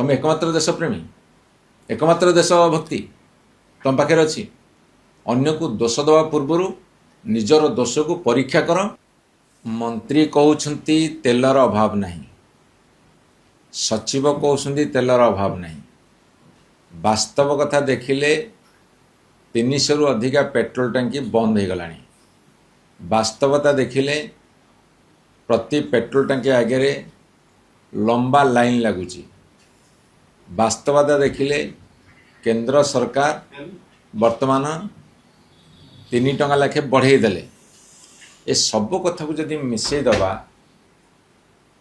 तुम एकमात्र देशप्रेमी एकमात्र देशभक्ति तुम पाखे अच्छी अन्य को दोष दवा पूर्व निजर दोष को परीक्षा कर। मंत्री कहते तेलर अभाव नहीं, सचिव कहते तेलर अभाव नहीं। वास्तव कथा देखिले 300 रु अधिका पेट्रोल टांकी बंद हो गलानी। वास्तवता देखिले प्रति पेट्रोल टांकी आगे लंबा लाइन लगुची। वास्तवता देखिले केंद्र सरकार वर्तमान 3 टंका लाखे बढ़े देले। ए सब कथा को जदि मिसई दबा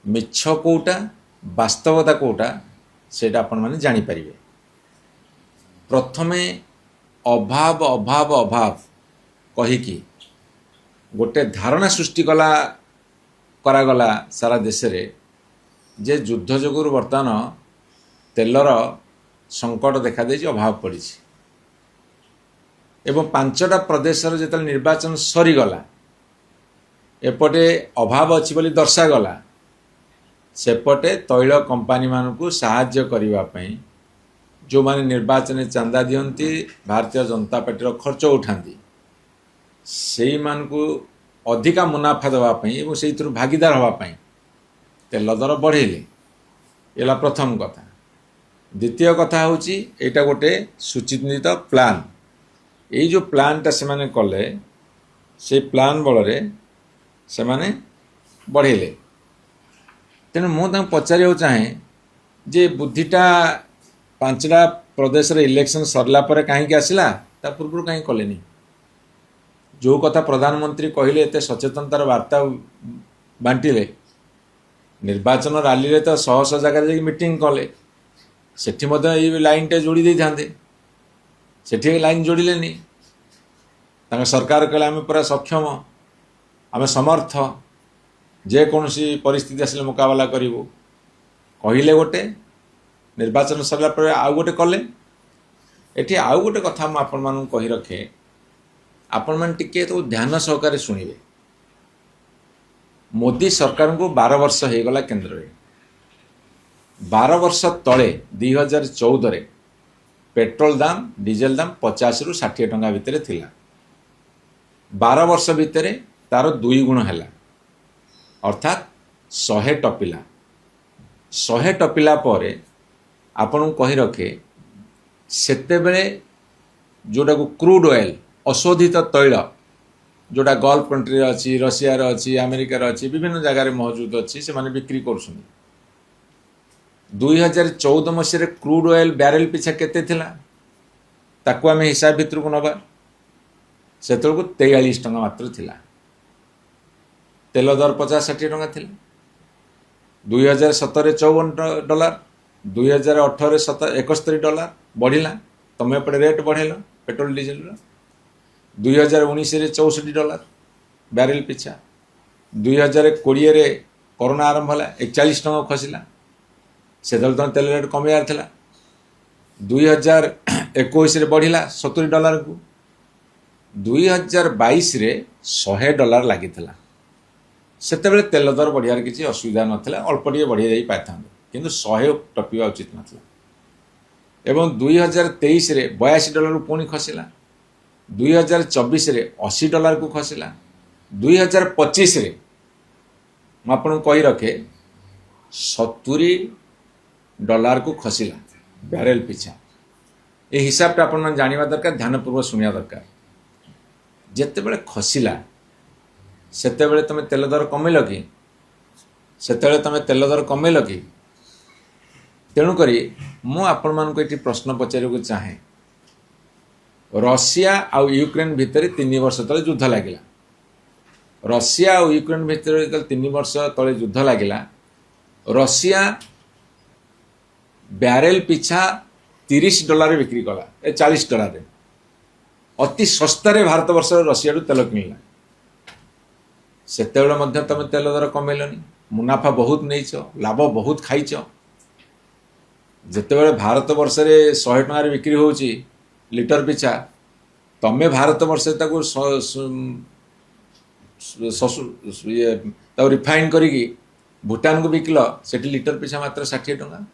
मिछ कोटा वास्तवता कोटा सेटा आपण माने जानी परिबे। प्रथमे अभाव अभाव अभाव कहिकी गोटे धारणा सृष्टि करागला सारा देश रे जे युद्ध जोगुर वर्तमान तेलर संकट देखा देछि, अभाव पड़ी एवं 5टा प्रदेश जो निर्वाचन सरीगला एपटे अभाव अच्छी बोली दर्शागला। सेपटे तैल कंपानी मानकु साहाय्य करने जो माने निर्वाचन चांदा दियंती भारतीय जनता पार्टी खर्च उठाती से मानकु अधिका मुनाफा देवाई और से भागीदार होगापाई तेल दर बढ़ेले। एला प्रथम कथा। द्वितीय कथा हूँ यहाँ गोटे सुचिन्हित प्लान। ये जो प्लानटा से माने कले से प्लान बल से माने बढ़ेले। तेणु मुझे पचार चाहे जे बुद्धिटा 5टा प्रदेश रे इलेक्शन सरला पर कहीं आसला ता पूर्व कहीं कलेनी। जो कथा प्रधानमंत्री कहले एते सचेतनतार वार्ता बांटिले निर्वाचन रैली रे तो 100 जगह जाके मीटिंग कले सेठी मध्य ये लाइन टे जोड़ी दे थांदे सेठी लाइन जोड़िलेनी। तांका सरकार कहले आमे पूरा सक्षम आमे समर्थ जे कौनसी परिस्थिति आसले मुकाबला करिवो कहले गोटे निर्वाचन सरला पर आउ गोटे कले। एठी आउ गोटे कथा म आपन मानु कहि रखे आपण मान टिके तो ध्यान सहकारे सुनिबे। मोदी सरकार को 12 वर्ष हो गला केंद्र रे। 12 वर्ष तले 2014 रे पेट्रोल दाम डीजेल दाम 50 रु 60 टंका भितर थिला। 12 वर्ष भितर तार 2 गुण हैला अर्थात 100 टपिला। 100 टपिला परे आपण कहि रखे सेते बेले जोटा को क्रूड ऑयल अशोधित तैल जोटा गल्फ कंट्री अच्छी रशिया अच्छी अमेरिका अच्छी विभिन्न जगार मौजूद अच्छी से माने बिक्री कर। 2014 मसीह क्रूड ऑयल बैरेल पिछा केते थिला ताकू आमे हिसाब भितर को नबा से 43 टंका मात्र थिला। तेल दर 50-60 टंका थिला। 2017 $54, 2018 $71 बढ़िला। तमे एपटे रेट बढ़ेल पेट्रोल डीजेल। 2019 $64 बैरेल पिछा। 2020 रे कोरोना आरंभ होला 41 टंका खसिला से तो तेल रेट कमियार थिला। 2021 रे बढ़िला $70 को। 2022 रे $100 लागिथिला। सेतेबेले तेल दर बढ़ियार किसी असुविधा नथिला, अल्प टिके बढ़ी जाई पाथांदे किंतु 100 टपिवा उचित नथिला। एवं 2023 रे $82 पुणी खसिला। 2024 रे $80 को खसिला। 2025 रे मैं आपको कही रखे $70 को खसिला बैरेल पिछा। ये हिसाबटा आप जाना दरकार, ध्यानपूर्वक शुणा दरकार। जितेबले खसिला सेतेबले तुम तेल दर कमेल कि सेतेबले तुम तेल दर कमेल कि। तेणुक मु आपण मानक ये प्रश्न पचार चाहे रशिया आउ यूक्रेन भितर 3 वर्ष तले युद्ध लगिला। रशिया और यूक्रेन भितर 3 वर्ष तले युद्ध लगिला रशिया बैरेल पिछा $30 बिक्री कला $40 अति सस्तार भारत वर्ष रशिया तेल किणला। सेतेबेले मध्य तुम तेल दर कमेलनी, मुनाफा बहुत नहींच, लाभ बहुत खाइच। जितेबेले भारत वर्ष रे 100 टंका बिक्री होची लिटर पिछा तमें भारत वर्ष रिफाइन करी भूटान को बिकल से लिटर पिछा मात्र 60 टंका।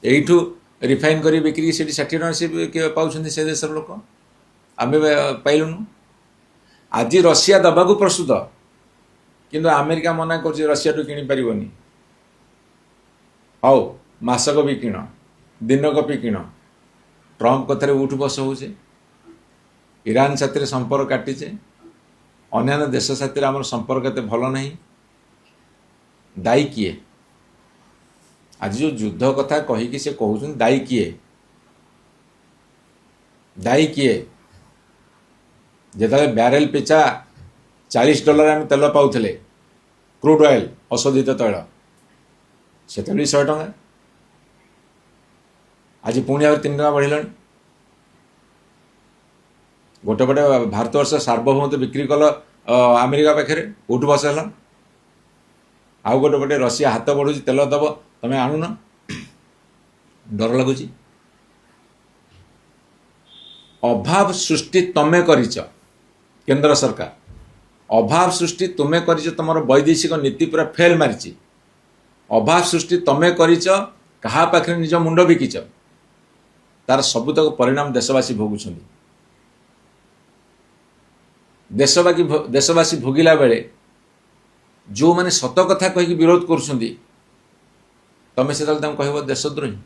ଏଇଠୁ ରିଫାଇନ୍ କରି ବିକ୍ରି ସେଠି 60 ଟଙ୍କା ସେ ପାଉଛନ୍ତି ସେ ଦେଶର ଲୋକ, ଆମେ ପାଇଲୁନୁ। ଆଜି ରଷିଆ ଦେବାକୁ ପ୍ରସ୍ତୁତ, କିନ୍ତୁ ଆମେରିକା ମନା କରୁଛି ରଷିଆଠୁ କିଣିପାରିବନି। ହଉ ମାସକ ବି କିଣ, ଦିନକ ବି କିଣ, ଟ୍ରମ୍ପ କଥାରେ ଉଠୁ ବସ ହେଉଛି। ଇରାନ ସାଥିରେ ସମ୍ପର୍କ କାଟିଛେ, ଅନ୍ୟାନ୍ୟ ଦେଶ ସାଥିରେ ଆମର ସମ୍ପର୍କ ଏତେ ଭଲ ନାହିଁ। ଦାୟୀ କିଏ? ଆଜି ଯେଉଁ ଯୁଦ୍ଧ କଥା କହିକି ସେ କହୁଛନ୍ତି ଦାୟୀ କିଏ? ଦାୟୀ କିଏ? ଯେତେବେଳେ ବ୍ୟାରେଲ ପିଛା $40 ଆମେ ତେଲ ପାଉଥିଲେ, କ୍ରୁଡ୍ ଅଏଲ୍ ଅଶୋଧିତ ତୈଳ, ସେତେବେଳେ 100 ଟଙ୍କା, ଆଜି ପୁଣି ଆହୁରି 3 ଟଙ୍କା ବଢ଼ିଲାଣି। ଗୋଟେ ପଟେ ଭାରତବର୍ଷ ସାର୍ବଭୌମତ୍ୱ ବିକ୍ରି କଲ ଆମେରିକା ପାଖରେ, ଉଠୁ ବସ ହେଲ। ଆଉ ଗୋଟେ ପଟେ ରଷିଆ ହାତ ବଢ଼ୁଛି, ତେଲ ଦେବ, ତମେ ଆଣୁନ, ଡର ଲାଗୁଛି। ଅଭାବ ସୃଷ୍ଟି ତମେ କରିଛ, କେନ୍ଦ୍ର ସରକାର ଅଭାବ ସୃଷ୍ଟି ତୁମେ କରିଛ, ତମର ବୈଦେଶିକ ନୀତି ପୁରା ଫେଲ୍ ମାରିଛି। ଅଭାବ ସୃଷ୍ଟି ତମେ କରିଛ, କାହା ପାଖରେ ନିଜ ମୁଣ୍ଡ ବିକିଛ, ତାର ସବୁତକ ପରିଣାମ ଦେଶବାସୀ ଭୋଗୁଛନ୍ତି। ଦେଶବାସୀ ଭୋଗିଲା ବେଳେ ଯେଉଁମାନେ ସତ କଥା କହିକି ବିରୋଧ କରୁଛନ୍ତି, ତମେ ସେତେବେଳେ ତାଙ୍କୁ କହିବ ଦେଶଦ୍ରୋହୀ।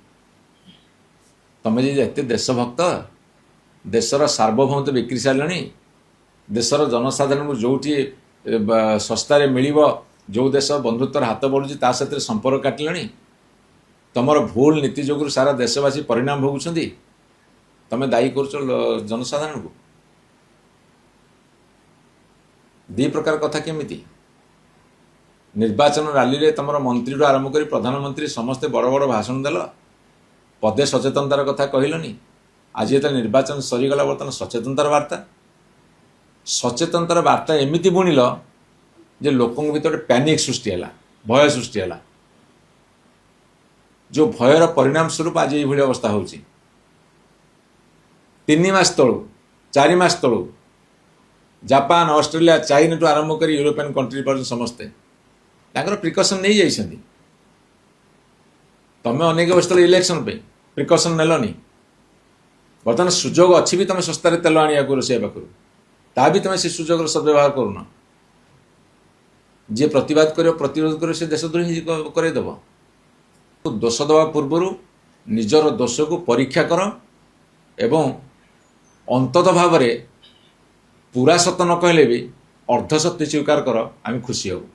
ତମେ ଯଦି ଏତେ ଦେଶଭକ୍ତ, ଦେଶର ସାର୍ବଭୌମତ୍ୱ ବିକ୍ରି ସାରିଲଣି, ଦେଶର ଜନସାଧାରଣଙ୍କୁ ଯେଉଁଠି ଶସ୍ତାରେ ମିଳିବ, ଯେଉଁ ଦେଶ ବନ୍ଧୁତ୍ୱର ହାତ ବଢ଼ୁଛି ତା ସାଥିରେ ସମ୍ପର୍କ କାଟିଲଣି, ତମର ଭୁଲ ନୀତି ଯୋଗୁଁ ସାରା ଦେଶବାସୀ ପରିଣାମ ଭୋଗୁଛନ୍ତି, ତମେ ଦାୟୀ କରୁଛ ଜନସାଧାରଣଙ୍କୁ। ଦୁଇ ପ୍ରକାର କଥା କେମିତି? ନିର୍ବାଚନ ରାଲିରେ ତମର ମନ୍ତ୍ରୀରୁ ଆରମ୍ଭ କରି ପ୍ରଧାନମନ୍ତ୍ରୀ ସମସ୍ତେ ବଡ଼ ବଡ଼ ଭାଷଣ ଦେଲ, ପଦେ ସଚେତନତାର କଥା କହିଲନି। ଆଜି ଯେତେବେଳେ ନିର୍ବାଚନ ସରିଗଲା, ବର୍ତ୍ତମାନ ସଚେତନତାର ବାର୍ତ୍ତା, ସଚେତନତାର ବାର୍ତ୍ତା ଏମିତି ବୁଣିଲ ଯେ ଲୋକଙ୍କ ଭିତରେ ପ୍ୟାନିକ୍ ସୃଷ୍ଟି ହେଲା, ଭୟ ସୃଷ୍ଟି ହେଲା। ଯେଉଁ ଭୟର ପରିଣାମ ସ୍ୱରୂପ ଆଜି ଏଇଭଳି ଅବସ୍ଥା ହେଉଛି। 3 ମାସ ତଳୁ, 4 ମାସ ତଳୁ ଜାପାନ, ଅଷ୍ଟ୍ରେଲିଆ, ଚାଇନାଠୁ ଆରମ୍ଭ କରି ୟୁରୋପିଆନ୍ କଣ୍ଟ୍ରି ପର୍ଯ୍ୟନ୍ତ ସମସ୍ତେ ତାଙ୍କର ପ୍ରିକସନ୍ ନେଇଯାଇଛନ୍ତି। ତମେ ଅନେକ ବସିଥିଲ ଇଲେକ୍ସନ୍ ପାଇଁ, ପ୍ରିକସନ୍ ନେଲନି। ବର୍ତ୍ତମାନ ସୁଯୋଗ ଅଛି ବି ତମେ ଶସ୍ତାରେ ତେଲ ଆଣିବାକୁ ରୋଷେଇ ପାଖରୁ, ତା ବି ତମେ ସେ ସୁଯୋଗର ସଦ୍ବ୍ୟବହାର କରୁନ। ଯିଏ ପ୍ରତିବାଦ କରିବ, ପ୍ରତିରୋଧ କରିବ, ସେ ଦେଶଦ୍ରୋହୀ କରେଇଦେବ। ଦୋଷ ଦେବା ପୂର୍ବରୁ ନିଜର ଦୋଷକୁ ପରୀକ୍ଷା କର ଏବଂ ଅନ୍ତତଃ ଭାବରେ ପୁରା ସତ ନ କହିଲେ ବି ଅର୍ଦ୍ଧ ସତ୍ୟ ସ୍ୱୀକାର କର, ଆମେ ଖୁସି ହେବୁ।